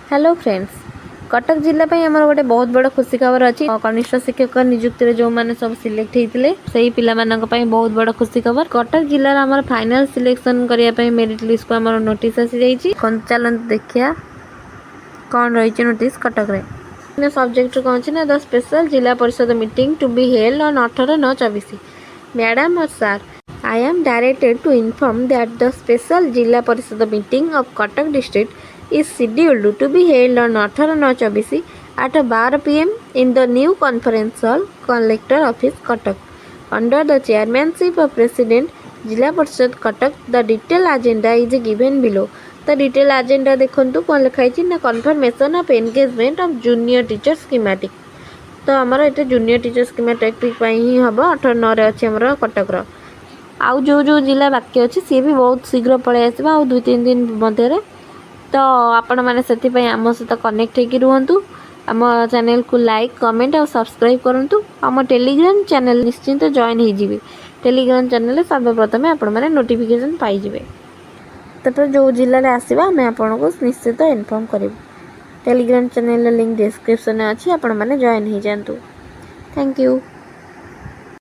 Hello friends, Cuttack जिला आमर गोटे बहुत बड़ खुशी खबर अच्छी। कनिष्ठ शिक्षक नियुक्ति जो मैंने सब सिलेक्ट होते से पाई बहुत बड़ खुशी खबर। कटक जिलार आमर फाइनाल सिलेक्शन करने मेरिट लिस्ट को आमर नोटिस आसी जाइए। चलते देखिया कौन रही नोटिस कटक रे। सब्जेक्ट कौन अच्छी ना the special Zila Parishad meeting to be held on 18/9/24। Madam और sir, I am directed to inform that the special Jilla Parishad meeting of Cuttack district is scheduled to be held on 18/9/24 at 12 p.m. in the new conference hall, Collector Office, Cuttack, under the chairmanship of President Jilla Parishad Cuttack. The detailed agenda is given below. The detailed agenda देखंतु कौन लिखाई ना confirmation of engagement of junior teacher schematic। तो आमर ये junior teacher schematic ही हम 18/9 अच्छी आमर कटक आउ जो जिला बाकी अच्छी सी भी बहुत शीघ्र पलि आस 2-3 दिन मध्य। तो आपण मैंने से आम सहित कनेक्ट होकर रुहतु। आम चैनल को लाइक कमेंट और सब्सक्राइब करूँ। आम टेलीग्राम चैनल निश्चिंत जॉइन हो टेलीग्राम चैनल सर्वप्रथम आपण मैंने नोटिफिकेशन पाइबे। तो जो जिले में आसवा आम आपन को निश्चित इनफॉर्म करूँ। टेलीग्राम चैनल लिंक डिस्क्रिप्शन में अच्छी आपण मैंने जॉइन हो जातु। Thank you.